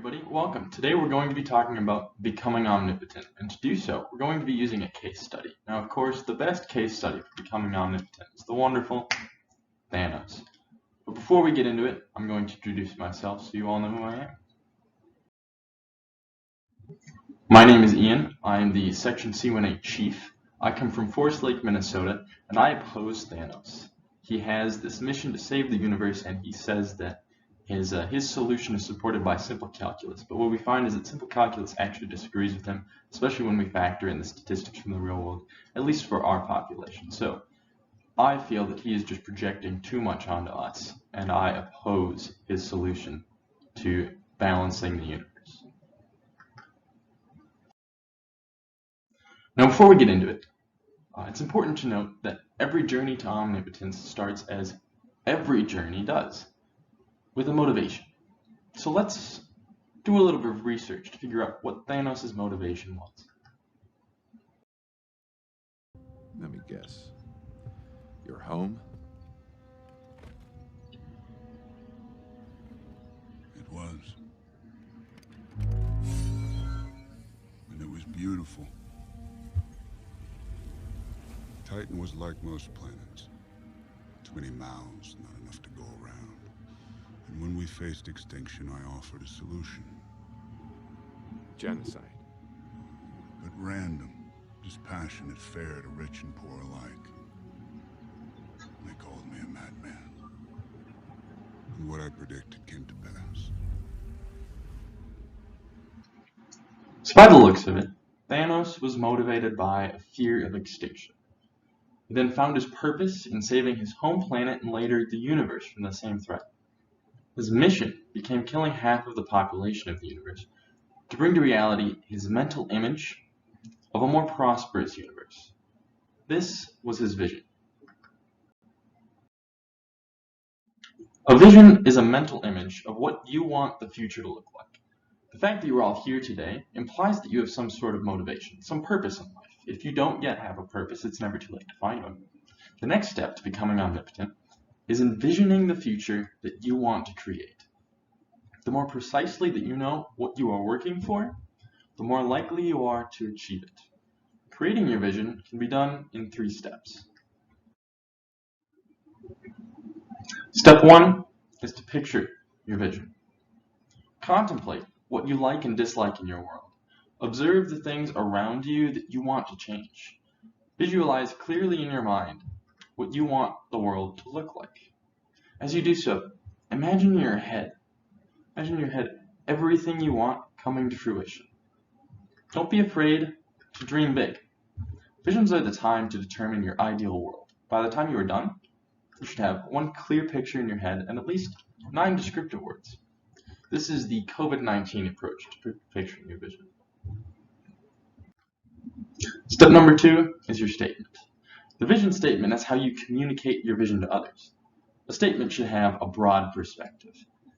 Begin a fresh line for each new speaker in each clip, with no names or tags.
everybody, welcome. Today we're going to be talking about becoming omnipotent, and to do so, we're going to be using a case study. Now, of course, the best case study for becoming omnipotent is the wonderful Thanos. But before we get into it, I'm going to introduce myself so you all know who I am. My name is Ian. I am the Section C18 Chief. I come from Forest Lake, Minnesota, and I oppose Thanos. He has this mission to save the universe, and he says that his solution is supported by simple calculus, but what we find is that simple calculus actually disagrees with him, especially when we factor in the statistics from the real world, at least for our population. So I feel that he is just projecting too much onto us, and I oppose his solution to balancing the universe. Now, before we get into it, it's important to note that every journey to omnipotence starts as every journey does, with a motivation. So let's do a little bit of research to figure out what Thanos' motivation was.
Let me guess. Your home?
It was. And it was beautiful. Titan was like most planets. Too many mouths, not enough to go around. And when we faced extinction, I offered a solution.
Genocide.
But random, dispassionate, fair to rich and poor alike. They called me a madman. And what I predicted came to pass.
So by the looks of it, Thanos was motivated by a fear of extinction. He then found his purpose in saving his home planet and later the universe from the same threat. His mission became killing half of the population of the universe to bring to reality his mental image of a more prosperous universe. This was his vision. A vision is a mental image of what you want the future to look like. The fact that you're all here today implies that you have some sort of motivation, some purpose in life. If you don't yet have a purpose, it's never too late to find one. The next step to becoming omnipotent is envisioning the future that you want to create. The more precisely that you know what you are working for, the more likely you are to achieve it. Creating your vision can be done in 3 steps. Step 1 is to picture your vision. Contemplate what you like and dislike in your world. Observe the things around you that you want to change. Visualize clearly in your mind what you want the world to look like. As you do so, imagine in your head everything you want coming to fruition. Don't be afraid to dream big. Visions are the time to determine your ideal world. By the time you are done, you should have 1 clear picture in your head and at least 9 descriptive words. This is the COVID-19 approach to picturing your vision. Step number 2 is your statement. The vision statement is how you communicate your vision to others. A statement should have a broad perspective.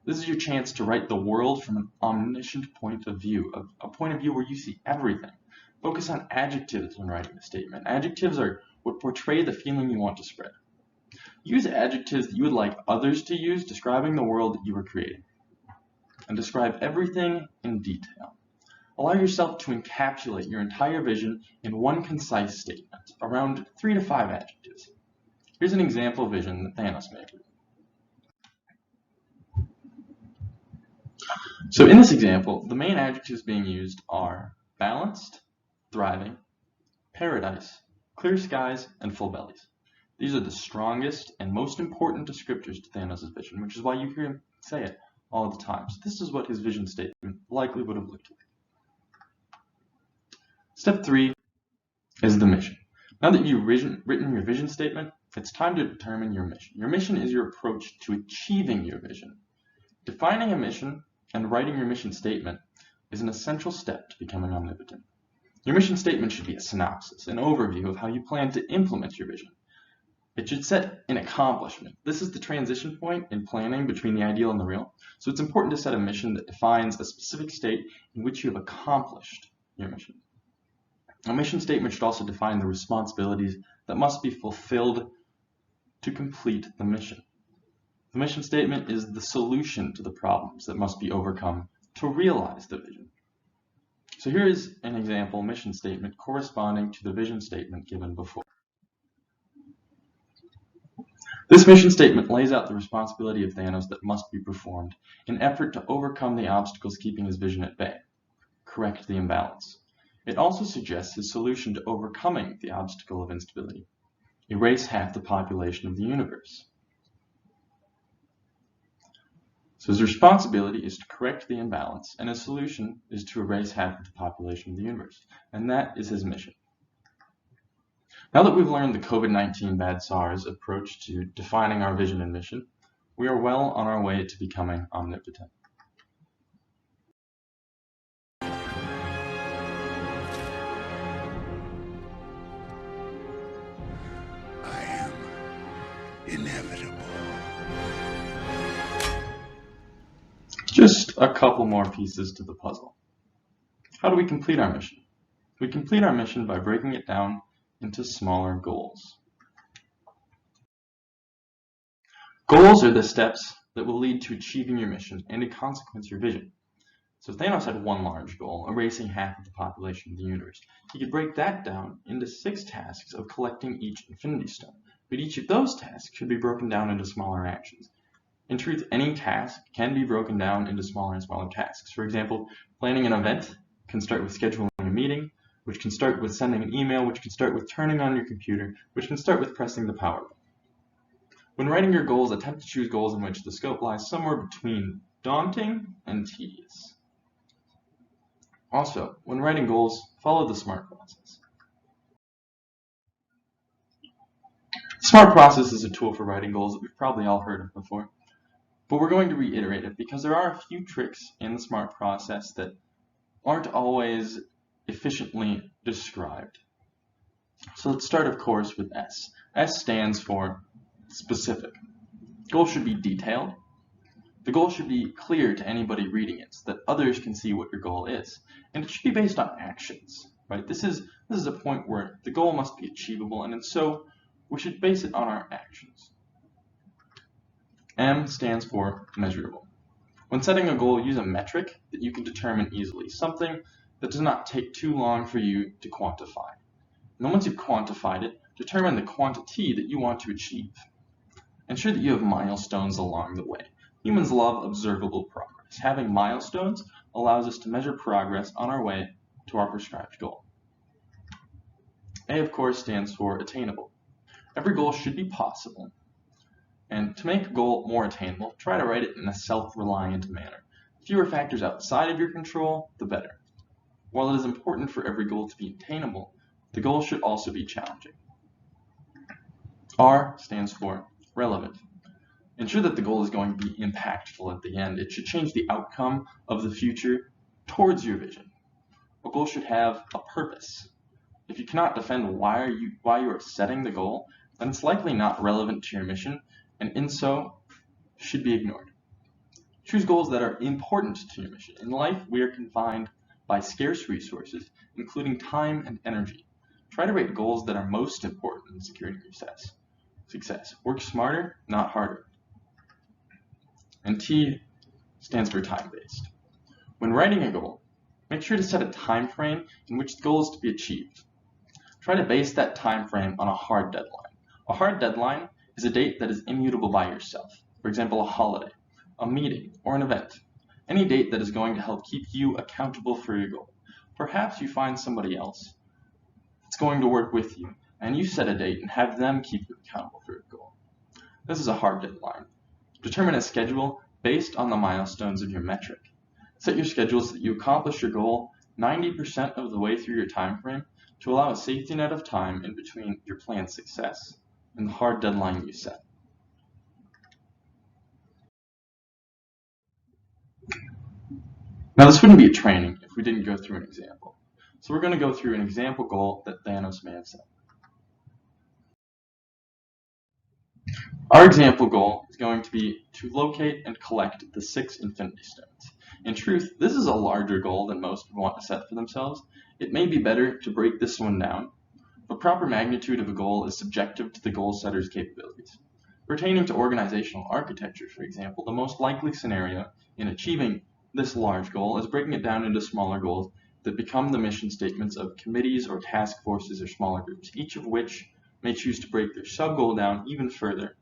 This is your chance to write the world from an omniscient point of view, a point of view where you see everything. Focus on adjectives when writing a statement. Adjectives are what portray the feeling you want to spread. Use adjectives that you would like others to use describing the world that you are creating. And describe everything in detail. Allow yourself to encapsulate your entire vision in 1 concise statement, around 3 to 5 adjectives. Here's an example vision that Thanos made. So in this example, the main adjectives being used are balanced, thriving, paradise, clear skies, and full bellies. These are the strongest and most important descriptors to Thanos' vision, which is why you hear him say it all the time. So this is what his vision statement likely would have looked like. Step 3 is the mission. Now that you've written your vision statement, it's time to determine your mission. Your mission is your approach to achieving your vision. Defining a mission and writing your mission statement is an essential step to becoming omnipotent. Your mission statement should be a synopsis, an overview of how you plan to implement your vision. It should set an accomplishment. This is the transition point in planning between the ideal and the real. So it's important to set a mission that defines a specific state in which you have accomplished your mission. A mission statement should also define the responsibilities that must be fulfilled to complete the mission. The mission statement is the solution to the problems that must be overcome to realize the vision. So here is an example mission statement corresponding to the vision statement given before. This mission statement lays out the responsibility of Thanos that must be performed in effort to overcome the obstacles keeping his vision at bay, correct the imbalance. It also suggests his solution to overcoming the obstacle of instability: erase half the population of the universe. So his responsibility is to correct the imbalance, and his solution is to erase half of the population of the universe. And that is his mission. Now that we've learned the COVID-19 bad SARS approach to defining our vision and mission, we are well on our way to becoming omnipotent.
I am inevitable.
Just a couple more pieces to the puzzle. How do we complete our mission? We complete our mission by breaking it down into smaller goals. Goals are the steps that will lead to achieving your mission and, in consequence, your vision. So Thanos had one large goal, erasing half of the population of the universe. He could break that down into 6 tasks of collecting each Infinity Stone, but each of those tasks should be broken down into smaller actions. In truth, any task can be broken down into smaller and smaller tasks. For example, planning an event can start with scheduling a meeting, which can start with sending an email, which can start with turning on your computer, which can start with pressing the power button. When writing your goals, attempt to choose goals in which the scope lies somewhere between daunting and tedious. Also, when writing goals, follow the SMART process. The SMART process is a tool for writing goals that we've probably all heard of before, but we're going to reiterate it because there are a few tricks in the SMART process that aren't always efficiently described. So let's start, of course, with S. S stands for specific. Goals should be detailed. The goal should be clear to anybody reading it so that others can see what your goal is. And it should be based on actions, right? This is a point where the goal must be achievable, and so we should base it on our actions. M stands for measurable. When setting a goal, use a metric that you can determine easily, something that does not take too long for you to quantify. And then once you've quantified it, determine the quantity that you want to achieve. Ensure that you have milestones along the way. Humans love observable progress. Having milestones allows us to measure progress on our way to our prescribed goal. A, of course, stands for attainable. Every goal should be possible. And to make a goal more attainable, try to write it in a self-reliant manner. The fewer factors outside of your control, the better. While it is important for every goal to be attainable, the goal should also be challenging. R stands for relevant. Ensure that the goal is going to be impactful at the end. It should change the outcome of the future towards your vision. A goal should have a purpose. If you cannot defend why you are setting the goal, then it's likely not relevant to your mission, and in so should be ignored. Choose goals that are important to your mission. In life, we are confined by scarce resources, including time and energy. Try to rate goals that are most important in securing your success. Work smarter, not harder. And T stands for time-based. When writing a goal, make sure to set a time frame in which the goal is to be achieved. Try to base that time frame on a hard deadline. A hard deadline is a date that is immutable by yourself. For example, a holiday, a meeting, or an event. Any date that is going to help keep you accountable for your goal. Perhaps you find somebody else that's going to work with you, and you set a date and have them keep you accountable for your goal. This is a hard deadline. Determine a schedule based on the milestones of your metric. Set your schedule so that you accomplish your goal 90% of the way through your time frame to allow a safety net of time in between your planned success and the hard deadline you set. Now, this wouldn't be a training if we didn't go through an example. So we're going to go through an example goal that Thanos may have set. Our example goal is going to be to locate and collect the 6 Infinity Stones. In truth, this is a larger goal than most would want to set for themselves. It may be better to break this one down, but proper magnitude of a goal is subjective to the goal setter's capabilities. Pertaining to organizational architecture, for example, the most likely scenario in achieving this large goal is breaking it down into smaller goals that become the mission statements of committees or task forces or smaller groups, each of which may choose to break their sub-goal down even further.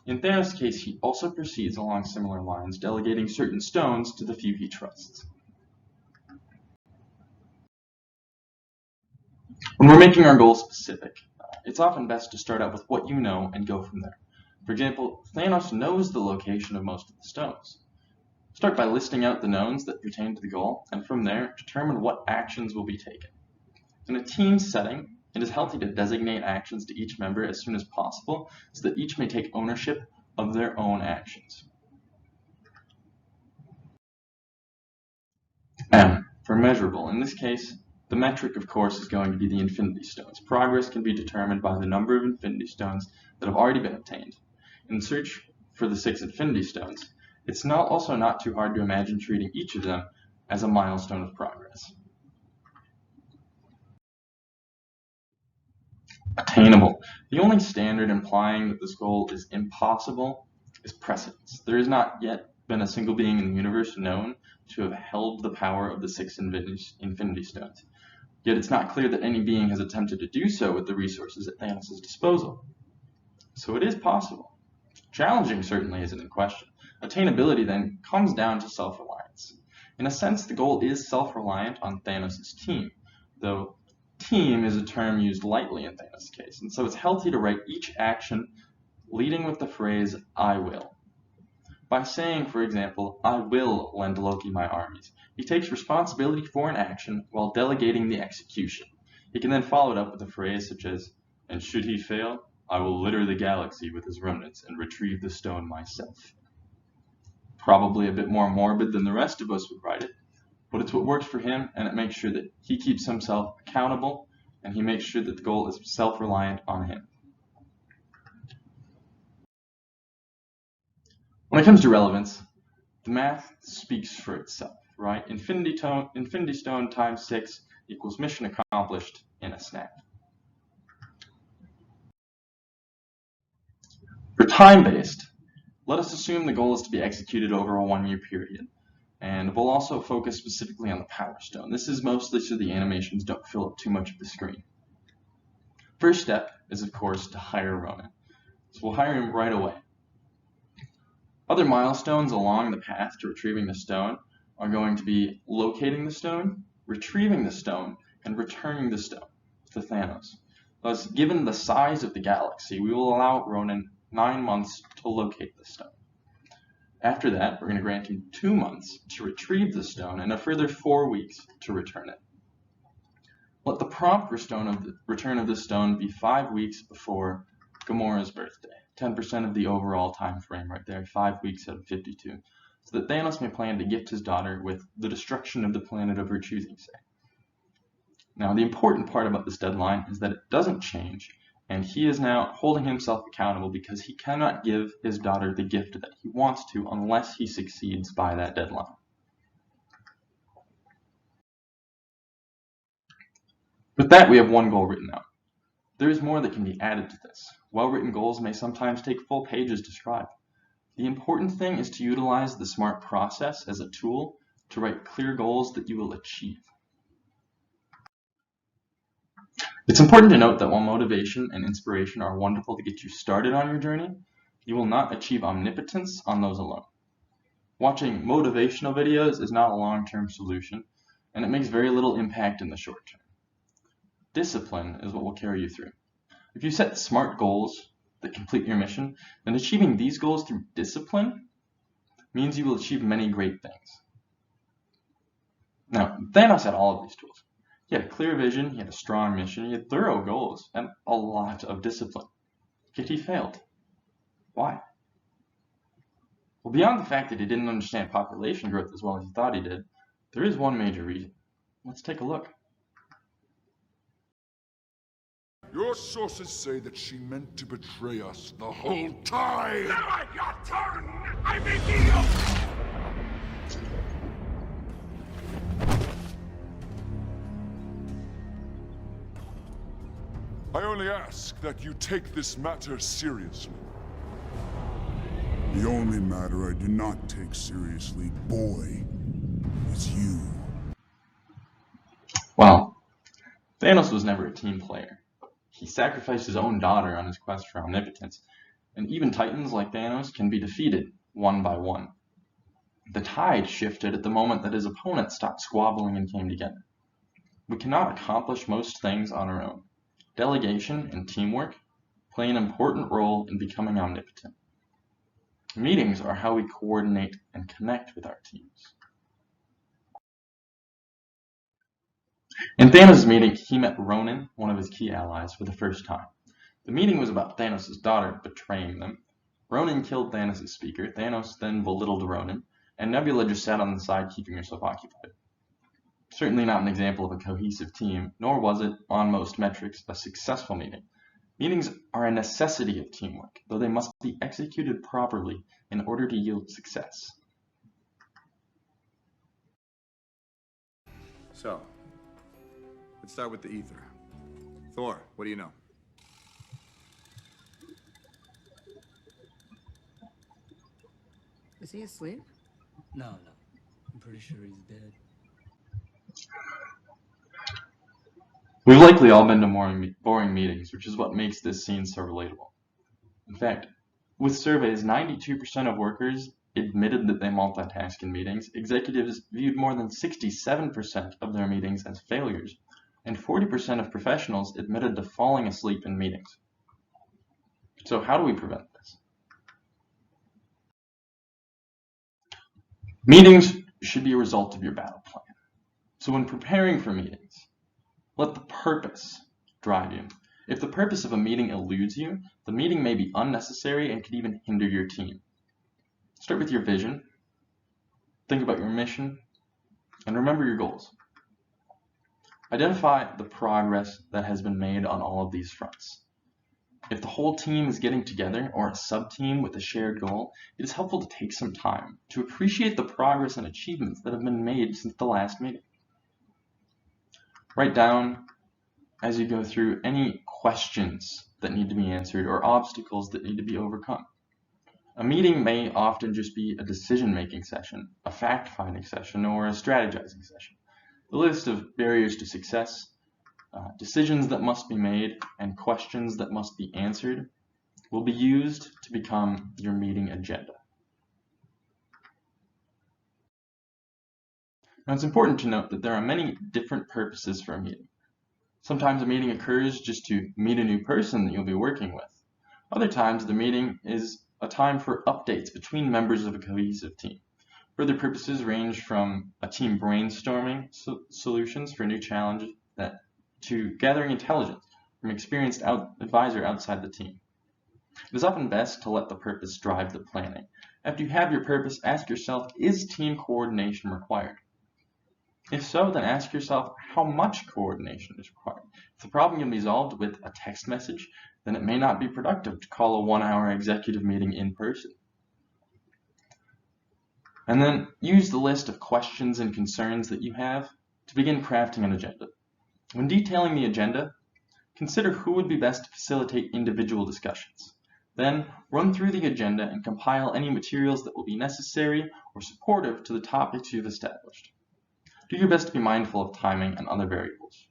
In Thanos' case, he also proceeds along similar lines, delegating certain stones to the few he trusts. When we're making our goals specific, it's often best to start out with what you know and go from there. For example, Thanos knows the location of most of the stones. Start by listing out the knowns that pertain to the goal, and from there, determine what actions will be taken. In a team setting, it is healthy to designate actions to each member as soon as possible so that each may take ownership of their own actions. M, for measurable. In this case, the metric, of course, is going to be the Infinity Stones. Progress can be determined by the number of Infinity Stones that have already been obtained. In search for the 6 Infinity Stones, it's also not too hard to imagine treating each of them as a milestone of progress. Attainable. The only standard implying that this goal is impossible is precedence. There has not yet been a single being in the universe known to have held the power of the 6 Infinity Stones. Yet it's not clear that any being has attempted to do so with the resources at Thanos' disposal. So it is possible. Challenging certainly isn't in question. Attainability then comes down to self-reliance. In a sense, the goal is self-reliant on Thanos' team, though team is a term used lightly in Thanos' case, and so it's healthy to write each action leading with the phrase, I will. By saying, for example, I will lend Loki my armies, he takes responsibility for an action while delegating the execution. He can then follow it up with a phrase such as, and should he fail, I will litter the galaxy with his remnants and retrieve the stone myself. Probably a bit more morbid than the rest of us would write it, but it's what works for him, and it makes sure that he keeps himself accountable, and he makes sure that the goal is self-reliant on him. When it comes to relevance, the math speaks for itself, right? Infinity Stone times 6 equals mission accomplished in a snap. For time-based, let us assume the goal is to be executed over a 1-year period, and we'll also focus specifically on the Power Stone. This is mostly so the animations don't fill up too much of the screen. First step is, of course, to hire Ronan. So we'll hire him right away. Other milestones along the path to retrieving the stone are going to be locating the stone, retrieving the stone, and returning the stone to Thanos. Thus, given the size of the galaxy, we will allow Ronan 9 months to locate the stone. After that, we're going to grant him 2 months to retrieve the stone and a further 4 weeks to return it. Let the prompt return of the stone be 5 weeks before Gamora's birthday. 10% of the overall time frame right there, 5 weeks out of 52, so that Thanos may plan to gift his daughter with the destruction of the planet of her choosing, say. Now, the important part about this deadline is that it doesn't change, and he is now holding himself accountable because he cannot give his daughter the gift that he wants to unless he succeeds by that deadline. With that, we have one goal written out. There is more that can be added to this. Well-written goals may sometimes take full pages to scribe. The important thing is to utilize the SMART process as a tool to write clear goals that you will achieve. It's important to note that while motivation and inspiration are wonderful to get you started on your journey, you will not achieve omnipotence on those alone. Watching motivational videos is not a long-term solution, and it makes very little impact in the short term. Discipline is what will carry you through. If you set SMART goals that complete your mission, then achieving these goals through discipline means you will achieve many great things. Now, Thanos had all of these tools. He had a clear vision, he had a strong mission, he had thorough goals, and a lot of discipline. Yet he failed. Why? Well, beyond the fact that he didn't understand population growth as well as he thought he did, there is one major reason. Let's take a look.
Your sources say that she meant to betray us the whole time!
Now your turn! I reveal!
I only ask that you take this matter seriously.
The only matter I do not take seriously, boy,
Well, Thanos was never a team player. He sacrificed his own daughter on his quest for omnipotence, and even titans like Thanos can be defeated one by one. The tide shifted at the moment that his opponent stopped squabbling and came together. We cannot accomplish most things on our own. Delegation and teamwork play an important role in becoming omnipotent. Meetings are how we coordinate and connect with our teams. In Thanos' meeting, he met Ronan, one of his key allies, for the first time. The meeting was about Thanos' daughter betraying them. Ronan killed Thanos' speaker, Thanos then belittled Ronan, and Nebula just sat on the side keeping herself occupied. Certainly not an example of a cohesive team, nor was it, on most metrics, a successful meeting. Meetings are a necessity of teamwork, though they must be executed properly in order to yield success.
So, let's start with the ether. Thor, what do you know?
Is he asleep?
No. I'm pretty sure he's dead.
We've likely all been to boring meetings, which is what makes this scene so relatable. In fact, with surveys, 92% of workers admitted that they multitask in meetings. Executives viewed more than 67% of their meetings as failures, and 40% of professionals admitted to falling asleep in meetings. So how do we prevent this? Meetings should be a result of your battle plan. So when preparing for meetings, let the purpose drive you. If the purpose of a meeting eludes you, the meeting may be unnecessary and could even hinder your team. Start with your vision, think about your mission, and remember your goals. Identify the progress that has been made on all of these fronts. If the whole team is getting together, or a sub-team with a shared goal, it is helpful to take some time to appreciate the progress and achievements that have been made since the last meeting. Write down, as you go through, any questions that need to be answered or obstacles that need to be overcome. A meeting may often just be a decision-making session, a fact-finding session, or a strategizing session. The list of barriers to success, decisions that must be made, and questions that must be answered will be used to become your meeting agenda. Now, it's important to note that there are many different purposes for a meeting. Sometimes a meeting occurs just to meet a new person that you'll be working with. Other times, the meeting is a time for updates between members of a cohesive team. Further purposes range from a team brainstorming solutions for new challenges to gathering intelligence from an experienced advisor outside the team. It is often best to let the purpose drive the planning. After you have your purpose, ask yourself, is team coordination required? If so, then ask yourself how much coordination is required. If the problem can be solved with a text message, then it may not be productive to call a 1-hour executive meeting in person. And then use the list of questions and concerns that you have to begin crafting an agenda. When detailing the agenda, consider who would be best to facilitate individual discussions. Then run through the agenda and compile any materials that will be necessary or supportive to the topics you've established. Do your best to be mindful of timing and other variables.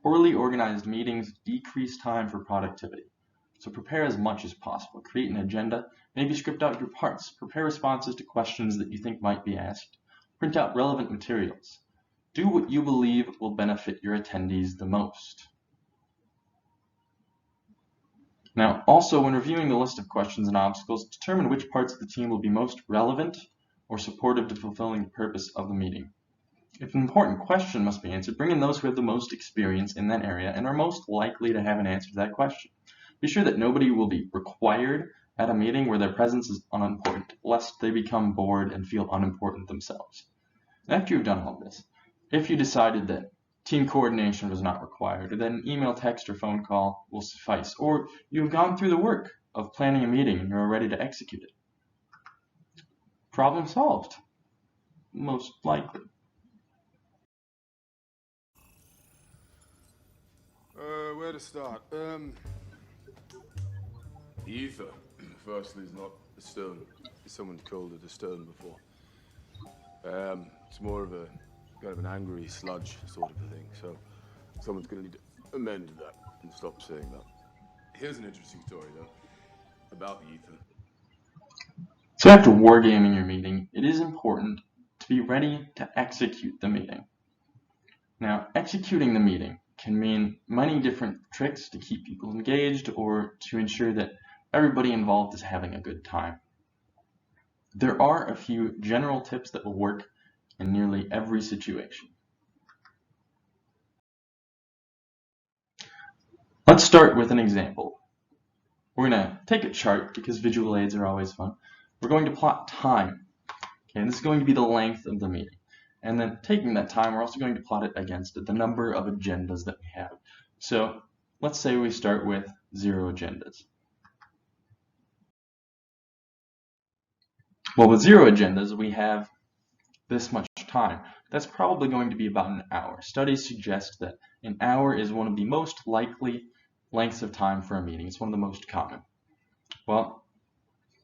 Poorly organized meetings decrease time for productivity, so prepare as much as possible. Create an agenda, maybe script out your parts, prepare responses to questions that you think might be asked, print out relevant materials. Do what you believe will benefit your attendees the most. Now, also, when reviewing the list of questions and obstacles, determine which parts of the team will be most relevant or supportive to fulfilling the purpose of the meeting. If an important question must be answered, bring in those who have the most experience in that area and are most likely to have an answer to that question. Be sure that nobody will be required at a meeting where their presence is unimportant, lest they become bored and feel unimportant themselves. After you've done all this, if you decided that team coordination was not required, then email, text, or phone call will suffice, or you've gone through the work of planning a meeting and you're ready to execute it. Problem solved, most likely.
Where to start? The ether, firstly, is not a stone. Someone called it a stone before. It's more of a
kind of an angry sludge sort of a thing. So someone's going to need to amend that and stop saying that. Here's an interesting story, though, about the ether.
So after wargaming your meeting, it is important to be ready to execute the meeting. Now, executing the meeting can mean many different tricks to keep people engaged or to ensure that everybody involved is having a good time. There are a few general tips that will work in nearly every situation. Let's start with an example. We're going to take a chart because visual aids are always fun. We're going to plot time. Okay, and this is going to be the length of the meeting. And then taking that time, we're also going to plot it against the number of agendas that we have. So let's say we start with 0 agendas. Well, with 0 agendas, we have this much time. That's probably going to be about an hour. Studies suggest that an hour is one of the most likely lengths of time for a meeting. It's one of the most common. Well,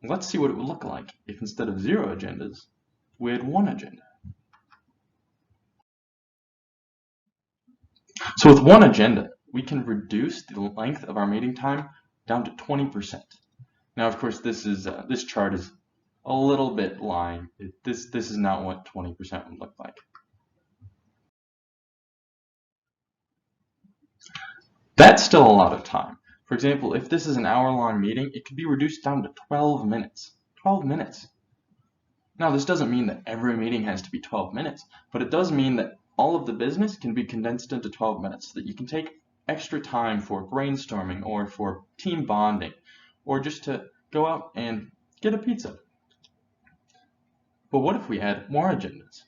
let's see what it would look like if instead of 0 agendas, we had 1 agenda. So with 1 agenda, we can reduce the length of our meeting time down to 20%. Now, of course, this chart is a little bit lying. This is not what 20% would look like. That's still a lot of time. For example, if this is an hour-long meeting, it could be reduced down to 12 minutes. 12 minutes. Now, this doesn't mean that every meeting has to be 12 minutes, but it does mean that all of the business can be condensed into 12 minutes so that you can take extra time for brainstorming or for team bonding or just to go out and get a pizza. But what if we add more agendas?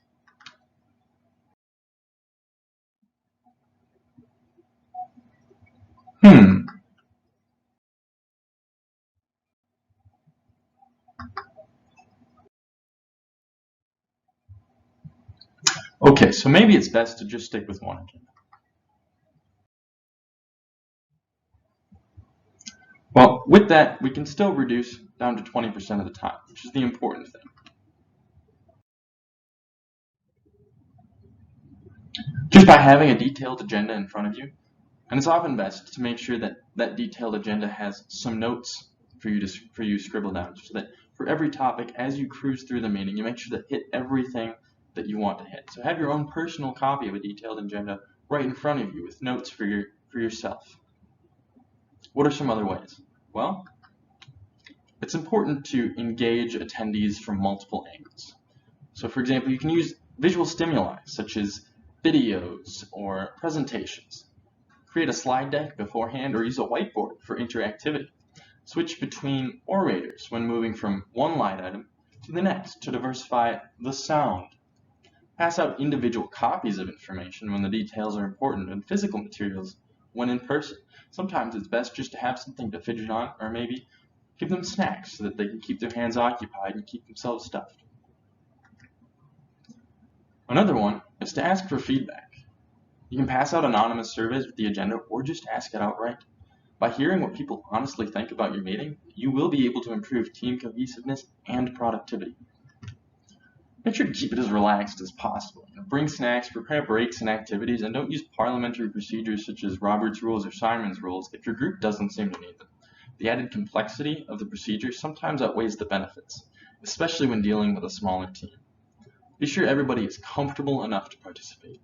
Okay, so maybe it's best to just stick with 1 agenda. Well, with that, we can still reduce down to 20% of the time, which is the important thing. Just by having a detailed agenda in front of you, and it's often best to make sure that that detailed agenda has some notes for you to scribble down, so that for every topic, as you cruise through the meeting, you make sure to hit everything that you want to hit. So have your own personal copy of a detailed agenda right in front of you with notes for yourself. What are some other ways? Well, it's important to engage attendees from multiple angles. So for example, you can use visual stimuli such as videos or presentations. Create a slide deck beforehand or use a whiteboard for interactivity. Switch between orators when moving from one line item to the next to diversify the sound. Pass out individual copies of information when the details are important and physical materials when in person. Sometimes it's best just to have something to fidget on or maybe give them snacks so that they can keep their hands occupied and keep themselves stuffed. Another one is to ask for feedback. You can pass out anonymous surveys with the agenda or just ask it outright. By hearing what people honestly think about your meeting, you will be able to improve team cohesiveness and productivity. Make sure to keep it as relaxed as possible. Bring snacks, prepare breaks and activities, and don't use parliamentary procedures such as Robert's Rules or Simon's Rules if your group doesn't seem to need them. The added complexity of the procedure sometimes outweighs the benefits, especially when dealing with a smaller team. Be sure everybody is comfortable enough to participate.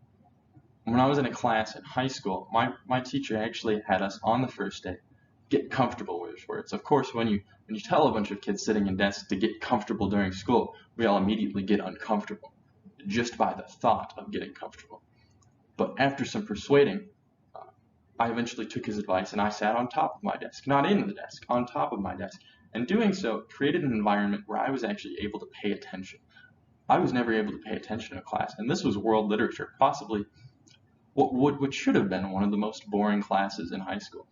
When I was in a class in high school, my teacher actually had us on the first day get comfortable with his words. Of course, when you tell a bunch of kids sitting in desks to get comfortable during school, we all immediately get uncomfortable just by the thought of getting comfortable. But after some persuading, I eventually took his advice and I sat on top of my desk, not in the desk, on top of my desk. And doing so created an environment where I was actually able to pay attention. I was never able to pay attention in class, and this was world literature, possibly what should have been one of the most boring classes in high school.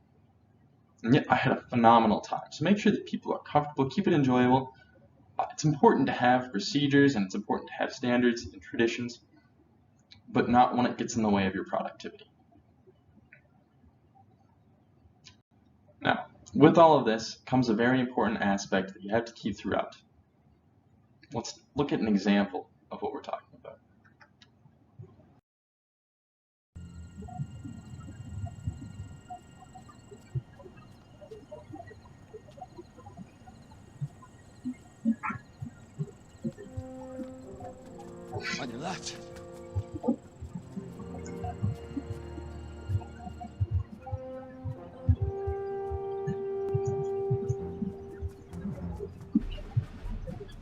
And yet I had a phenomenal time. So make sure that people are comfortable, keep it enjoyable. It's important to have procedures and it's important to have standards and traditions, but not when it gets in the way of your productivity. Now, with all of this comes a very important aspect that you have to keep throughout. Let's look at an example of what we're talking about.
your left.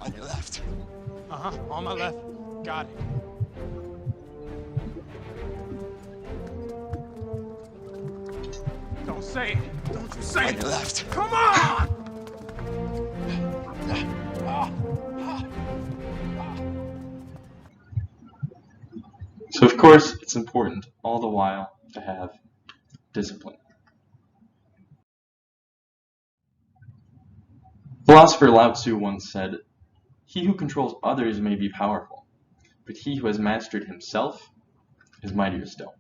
On your left.
Uh-huh, on my left. Got it. Don't say it. Don't you say
On
it.
your left.
Come on!
So of course, it's important all the while to have discipline. Philosopher Lao Tzu once said, "He who controls others may be powerful, but he who has mastered himself is mightier still."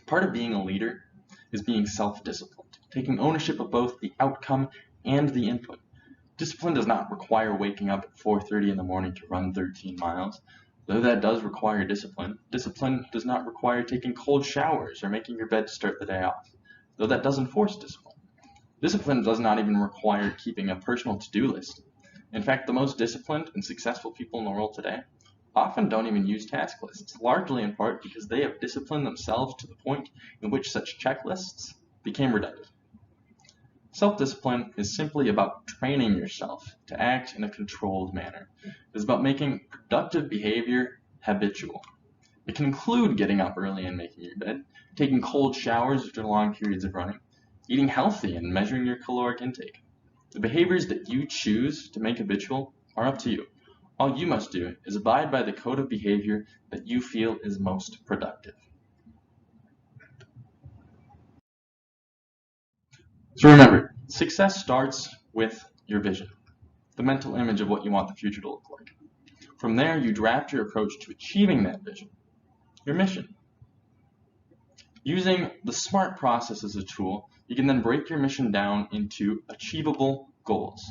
Part of being a leader is being self-disciplined, taking ownership of both the outcome and the input. Discipline does not require waking up at 4:30 in the morning to run 13 miles. Though that does require discipline, discipline does not require taking cold showers or making your bed to start the day off. Though that does enforce discipline. Discipline does not even require keeping a personal to-do list. In fact, the most disciplined and successful people in the world today often don't even use task lists, largely in part because they have disciplined themselves to the point in which such checklists became redundant. Self-discipline is simply about training yourself to act in a controlled manner. It is about making productive behavior habitual. It can include getting up early and making your bed, taking cold showers after long periods of running, eating healthy and measuring your caloric intake. The behaviors that you choose to make habitual are up to you. All you must do is abide by the code of behavior that you feel is most productive. So remember, success starts with your vision, the mental image of what you want the future to look like. From there, you draft your approach to achieving that vision, your mission. Using the SMART process as a tool, you can then break your mission down into achievable goals.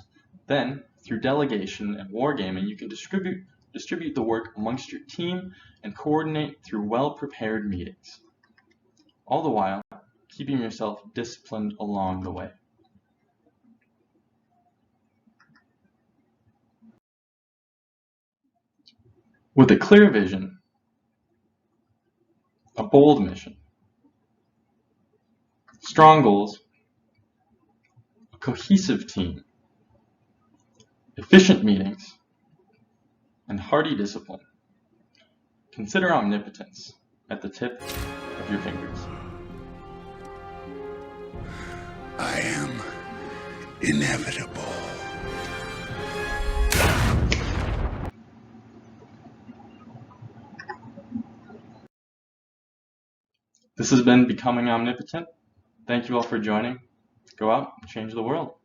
Then, through delegation and wargaming, you can distribute the work amongst your team and coordinate through well-prepared meetings. All the while, keeping yourself disciplined along the way. With a clear vision, a bold mission, strong goals, a cohesive team, efficient meetings, and hearty discipline, consider omnipotence at the tip of your fingers.
I am inevitable.
This has been Becoming Omnipotent. Thank you all for joining. Go out and change the world.